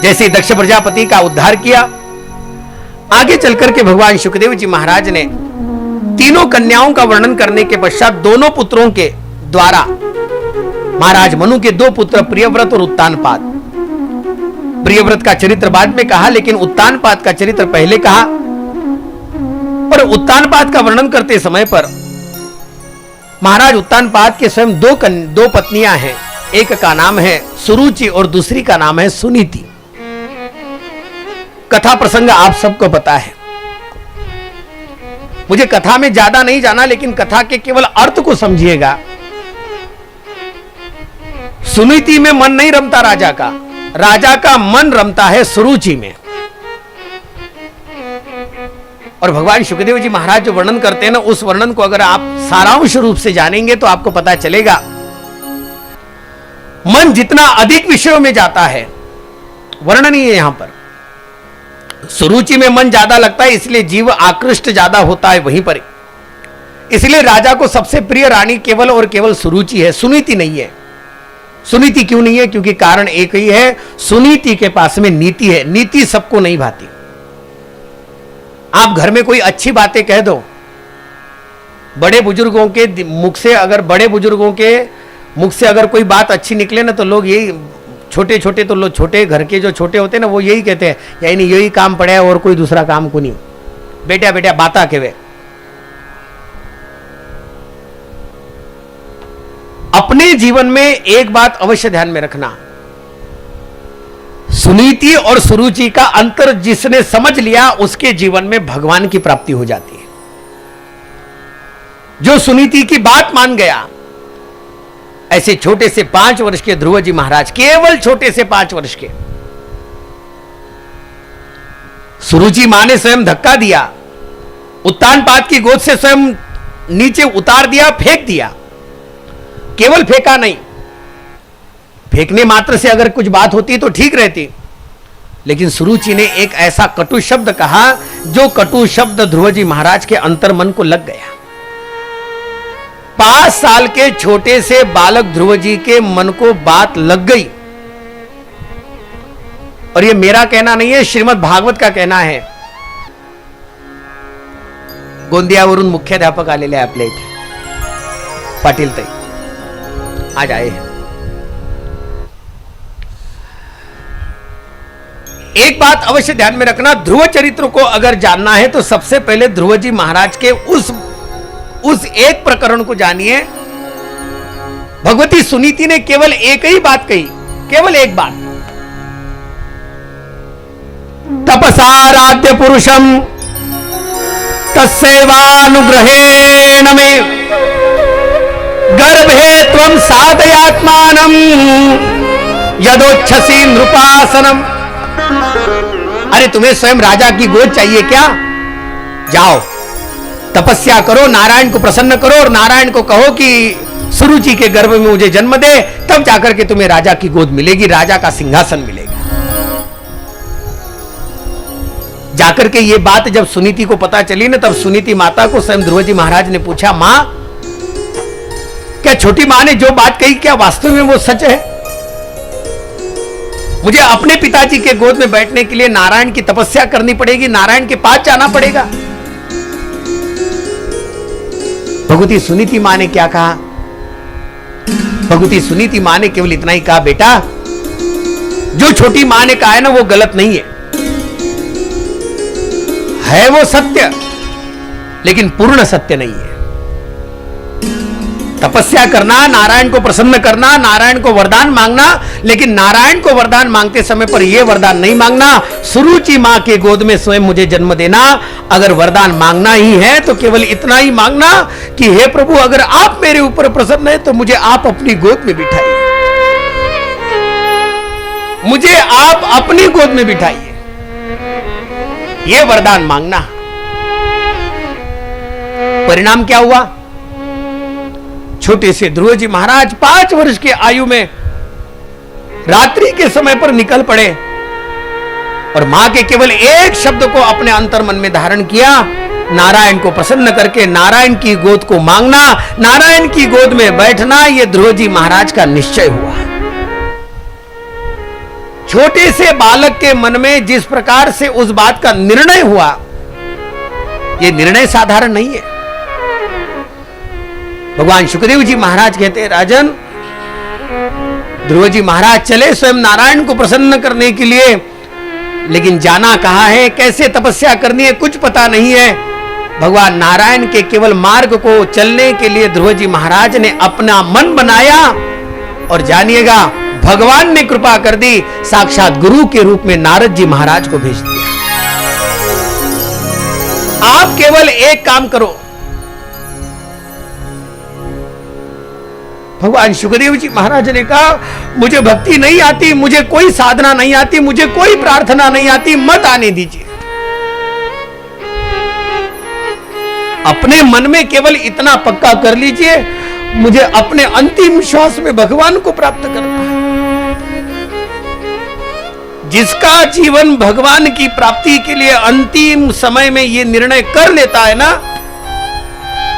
जैसे दक्ष प्रजापति का उद्धार किया। आगे चलकर के भगवान शुकदेव जी महाराज ने तीनों कन्याओं का वर्णन करने के पश्चात दोनों पुत्रों के द्वारा महाराज मनु के दो पुत्र प्रियव्रत और उत्तानपाद, प्रियव्रत का चरित्र बाद में कहा लेकिन उत्तानपाद का चरित्र पहले कहा। पर उत्तानपाद का वर्णन करते समय पर महाराज उत्तानपाद के स्वयं दो पत्नियां हैं, एक का नाम है सुरुचि और दूसरी का नाम है सुनीति। कथा प्रसंग आप सबको पता है, मुझे कथा में ज्यादा नहीं जाना लेकिन कथा के केवल अर्थ को समझिएगा। सुनीति में मन नहीं रमता राजा का मन रमता है सुरुचि में। और भगवान शुकदेव जी महाराज जो वर्णन करते हैं ना, उस वर्णन को अगर आप सारांश रूप से जानेंगे तो आपको पता चलेगा मन जितना अधिक विषयों में जाता है, वर्णन ही है यहां पर। सुरुचि में मन ज्यादा लगता है इसलिए जीव आकृष्ट ज्यादा होता है वहीं पर। इसलिए राजा को सबसे प्रिय रानी केवल और केवल सुरुचि है, सुनीति नहीं है। सुनीति क्यों नहीं है? क्योंकि कारण एक ही है, सुनीति के पास में नीति है। नीति सबको नहीं भाती। आप घर में कोई अच्छी बातें कह दो, बड़े बुजुर्गों के मुख से अगर कोई बात अच्छी निकले ना तो लोग यही छोटे घर के जो छोटे होते हैं ना वो यही कहते हैं, यानी यही काम पड़ा है और कोई दूसरा काम को नहीं। बेटा बाता के वे अपने जीवन में एक बात अवश्य ध्यान में रखना, सुनीति और सुरुचि का अंतर जिसने समझ लिया उसके जीवन में भगवान की प्राप्ति हो जाती है। जो सुनीति की बात मान गया, ऐसे छोटे से 5 वर्ष के ध्रुव जी महाराज, केवल छोटे से 5 वर्ष के, सुरुचि मां ने स्वयं धक्का दिया, उत्तानपाद की गोद से स्वयं नीचे उतार दिया, फेंक दिया। केवल फेंका नहीं, फेंकने मात्र से अगर कुछ बात होती तो ठीक रहती, लेकिन सुरुचि ने एक ऐसा कटु शब्द कहा जो कटु शब्द ध्रुव जी महाराज के अंतर्मन को लग गया। 5 साल के छोटे से बालक ध्रुव जी के मन को बात लग गई। और यह मेरा कहना नहीं है, श्रीमद् भागवत का कहना है। गोंदियावरून मुख्याध्यापक आलेले आहे आपल्या इथे, पाटील ताई आज आए हैं। एक बात अवश्य ध्यान में रखना, ध्रुव चरित्र को अगर जानना है तो सबसे पहले ध्रुव जी महाराज के उस एक प्रकरण को जानिए। भगवती सुनीति ने केवल एक ही बात कही, केवल एक बात, तपसाराध्य पुरुषम तस्सैवानुग्रहेण मे गर्भे त्वं साधयात्मानं यदोच्छसि नृपासनम। अरे तुम्हें स्वयं राजा की गोद चाहिए क्या? जाओ तपस्या करो, नारायण को प्रसन्न करो और नारायण को कहो कि सुरुचि के गर्भ में मुझे जन्म दे, तब जाकर के तुम्हें राजा की गोद मिलेगी, राजा का सिंहासन मिलेगा। जाकर के ये बात जब सुनीति को पता चली ना, तब सुनीति माता को स्वयं ध्रुव जी महाराज ने पूछा, मां क्या छोटी मां ने जो बात कही क्या वास्तव में वो सच है? मुझे अपने पिताजी के गोद में बैठने के लिए नारायण की तपस्या करनी पड़ेगी, नारायण के पास जाना पड़ेगा। भगवती सुनीति मां ने क्या कहा? भगवती सुनीति मां ने केवल इतना ही कहा, बेटा जो छोटी मां ने कहा है ना वो गलत नहीं है वो सत्य, लेकिन पूर्ण सत्य नहीं है। तपस्या करना, नारायण को प्रसन्न करना, नारायण को वरदान मांगना, लेकिन नारायण को वरदान मांगते समय पर यह वरदान नहीं मांगना, सुरुचि मां के गोद में स्वयं मुझे जन्म देना। अगर वरदान मांगना ही है तो केवल इतना ही मांगना कि हे प्रभु अगर आप मेरे ऊपर प्रसन्न है तो मुझे आप अपनी गोद में बिठाइए, मुझे आप अपनी गोद में बिठाइए, यह वरदान मांगना। परिणाम क्या हुआ? छोटे से ध्रुव जी महाराज 5 वर्ष की आयु में रात्रि के समय पर निकल पड़े और मां के केवल एक शब्द को अपने अंतर्मन में धारण किया, नारायण को प्रसन्न करके नारायण की गोद को मांगना, नारायण की गोद में बैठना। यह ध्रुव जी महाराज का निश्चय हुआ। छोटे से बालक के मन में जिस प्रकार से उस बात का निर्णय हुआ, यह निर्णय साधारण नहीं है। भगवान शुकदेव जी महाराज कहते हैं, राजन, ध्रुव जी महाराज चले स्वयं नारायण को प्रसन्न करने के लिए, लेकिन जाना कहां है, कैसे तपस्या करनी है, कुछ पता नहीं है। भगवान नारायण के केवल मार्ग को चलने के लिए ध्रुव जी महाराज ने अपना मन बनाया, और जानिएगा भगवान ने कृपा कर दी, साक्षात गुरु के रूप में नारद जी महाराज को भेज दिया। आप केवल एक काम करो। भगवान शुकदेव जी महाराज ने कहा, मुझे भक्ति नहीं आती, मुझे कोई साधना नहीं आती, मुझे कोई प्रार्थना नहीं आती, मत आने दीजिए। अपने मन में केवल इतना पक्का कर लीजिए, मुझे अपने अंतिम श्वास में भगवान को प्राप्त करना है। जिसका जीवन भगवान की प्राप्ति के लिए अंतिम समय में यह निर्णय कर लेता है ना,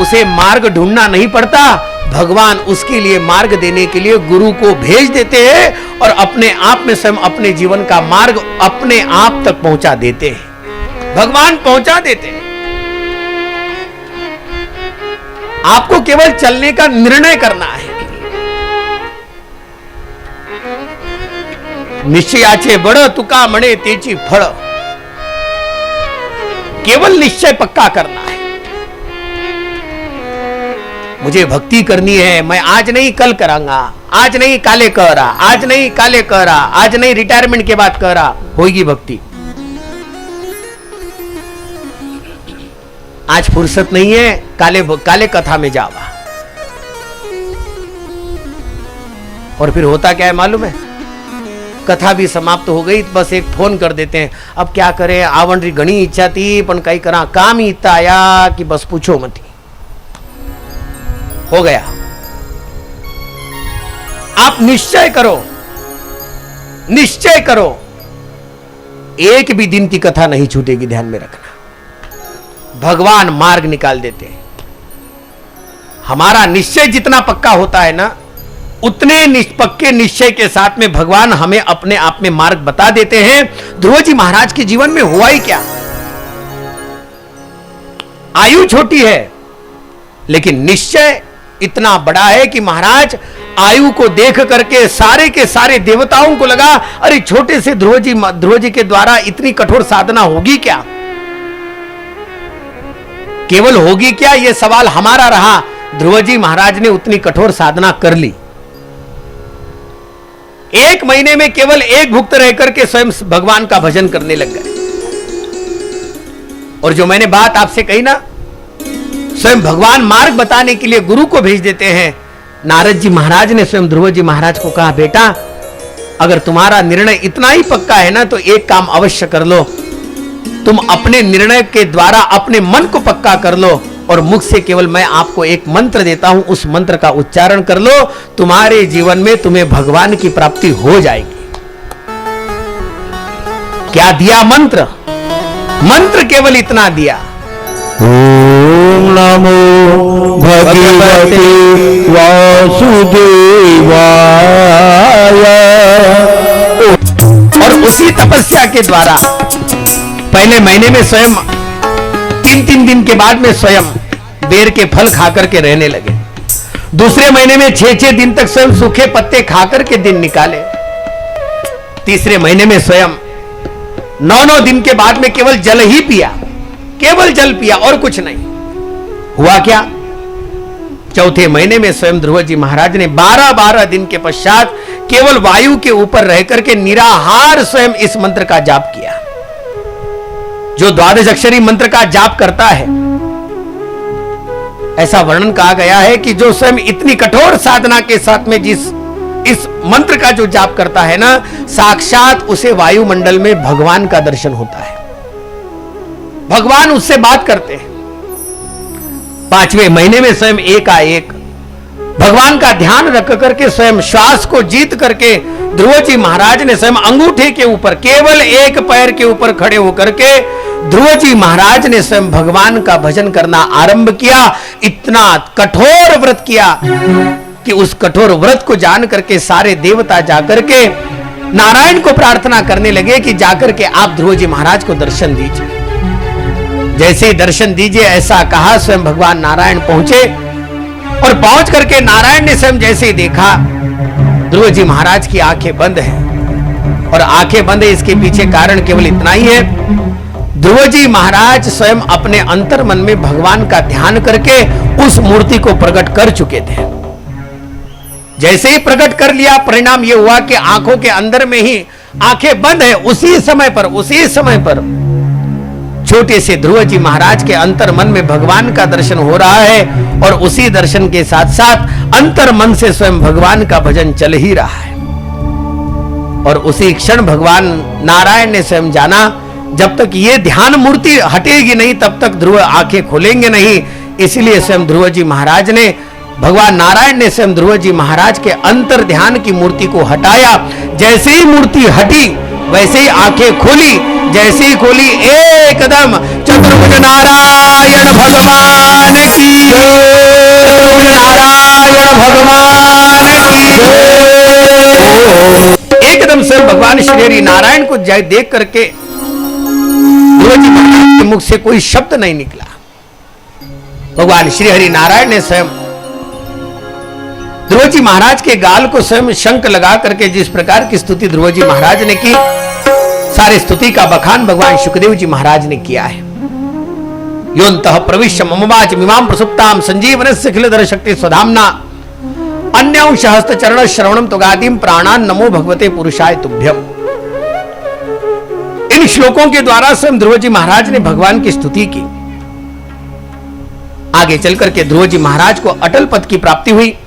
उसे मार्ग ढूंढना नहीं पड़ता। भगवान उसके लिए मार्ग देने के लिए गुरु को भेज देते हैं, और अपने आप में स्वयं अपने जीवन का मार्ग अपने आप तक पहुंचा देते हैं। भगवान पहुंचा देते हैं। आपको केवल चलने का निर्णय करना है। निश्चयाचे बड़ तुका मणे तेची फळ, केवल निश्चय पक्का करना है। मुझे भक्ति करनी है, मैं आज नहीं कल करांगा, आज नहीं काले कर रहा, आज नहीं काले कर रहा, आज नहीं रिटायरमेंट के बाद कर रहा, होगी भक्ति। आज फुर्सत नहीं है, काले कथा में जावा। और फिर होता क्या है मालूम है, कथा भी समाप्त हो गई, बस एक फोन कर देते हैं, अब क्या करें, आवण री घणी इच्छा थी पण कई करा, काम ही इतना आया कि बस पूछो मत, हो गया। आप निश्चय करो, निश्चय करो, एक भी दिन की कथा नहीं छूटेगी, ध्यान में रखना। भगवान मार्ग निकाल देते हैं। हमारा निश्चय जितना पक्का होता है ना, उतने पक्के निश्चय के साथ में भगवान हमें अपने आप में मार्ग बता देते हैं। ध्रुव जी महाराज के जीवन में हुआ ही क्या, आयु छोटी है लेकिन निश्चय इतना बड़ा है कि महाराज आयु को देख करके सारे के सारे देवताओं को लगा, अरे छोटे से ध्रुव जी के द्वारा इतनी कठोर साधना होगी क्या, केवल होगी क्या, यह सवाल हमारा रहा। ध्रुव जी महाराज ने उतनी कठोर साधना कर ली। एक महीने में केवल एक भुक्त रह करके स्वयं भगवान का भजन करने लग गए। और जो मैंने बात आपसे कही ना, स्वयं भगवान मार्ग बताने के लिए गुरु को भेज देते हैं। नारद जी महाराज ने स्वयं ध्रुव जी महाराज को कहा, बेटा अगर तुम्हारा निर्णय इतना ही पक्का है ना, तो एक काम अवश्य कर लो, तुम अपने निर्णय के द्वारा अपने मन को पक्का कर लो, और मुख से केवल मैं आपको एक मंत्र देता हूं, उस मंत्र का उच्चारण कर लो, तुम्हारे जीवन में तुम्हें भगवान की प्राप्ति हो जाएगी। क्या दिया मंत्र? मंत्र केवल इतना दिया, ओम नमो भगवते वासुदेवाय। और उसी तपस्या के द्वारा पहले महीने में स्वयं 3 दिन के बाद में स्वयं बेर के फल खाकर के रहने लगे। दूसरे महीने में 6 दिन तक स्वयं सूखे पत्ते खाकर के दिन निकाले। तीसरे महीने में स्वयं 9 दिन के बाद में केवल जल ही पिया, केवल जल पिया और कुछ नहीं। हुआ क्या? चौथे महीने में स्वयं ध्रुव जी महाराज ने 12 दिन के पश्चात केवल वायु के ऊपर रह करके निराहार स्वयं इस मंत्र का जाप किया। जो 12 अक्षरी मंत्र का जाप करता है, ऐसा वर्णन कहा गया है कि जो स्वयं इतनी कठोर साधना के साथ में इस मंत्र का जो जाप करता है ना, साक्षात उसे वायुमंडल में भगवान का दर्शन होता है, भगवान उससे बात करते हैं। 5वें महीने में स्वयं एकाएक भगवान का ध्यान रख करके स्वयं श्वास को जीत करके ध्रुव जी महाराज ने स्वयं अंगूठे के ऊपर केवल एक पैर के ऊपर खड़े होकर के ध्रुव जी महाराज ने स्वयं भगवान का भजन करना आरंभ किया। इतना कठोर व्रत किया कि उस कठोर व्रत को जान करके सारे देवता जाकर के नारायण को प्रार्थना करने लगे कि जाकर के आप ध्रुव जी महाराज को दर्शन दीजिए। जैसे ही दर्शन दीजिए ऐसा कहा, स्वयं भगवान नारायण पहुंचे और पहुंच करके नारायण ने स्वयं जैसे ही देखा ध्रुव जी महाराज की आंखें बंद हैं। और आंखें बंद है इसके पीछे कारण केवल इतना ही है, ध्रुव जी महाराज स्वयं अपने अंतर मन में भगवान का ध्यान करके उस मूर्ति को प्रकट कर चुके थे। जैसे ही प्रकट कर लिया, परिणाम यह हुआ कि आंखों के अंदर में ही आंखें बंद है। उसी समय पर छोटे से ध्रुव जी महाराज के अंतर मन में भगवान का दर्शन हो रहा है और उसी दर्शन के साथ साथ अंतर मन से स्वयं भगवान का भजन चल ही रहा है। और उसी क्षण भगवान नारायण ने स्वयं जाना, जब तक ये ध्यान मूर्ति हटेगी नहीं तब तक ध्रुव आंखें खोलेंगे नहीं। इसलिए स्वयं ध्रुव जी महाराज ने, भगवान नारायण ने स्वयं ध्रुव जी महाराज के अंतर ध्यान की मूर्ति को हटाया। जैसे ही मूर्ति हटी वैसे ही आंखें खोली। जैसे ही खोली एकदम चतुर्भुज नारायण भगवान की, चतुर्भुज नारायण भगवान की। एकदम से भगवान श्री हरि नारायण को देख करके ध्रुव जी महाराज के मुख से कोई शब्द नहीं निकला। भगवान श्री हरि नारायण ने स्वयं ध्रुव जी महाराज के गाल को स्वयं शंख लगा करके जिस प्रकार की स्तुति ध्रुव जी महाराज ने की, सारी स्तुति का बखान भगवान शुकदेव जी महाराज ने किया है। योन्तः प्रविश्य मम वाच मिमां प्रसुप्तां संजीवनस्य खिलधर शक्ति स्वधाम्ना अन्यांश हस्त चरण श्रवणम तुगादिम प्राणान नमो भगवते पुरुषाय तुभ्यम। इन श्लोकों के द्वारा स्वयं ध्रुव जी महाराज ने भगवान की स्तुति की। आगे चलकर के ध्रुव जी महाराज को अटल पद की प्राप्ति हुई।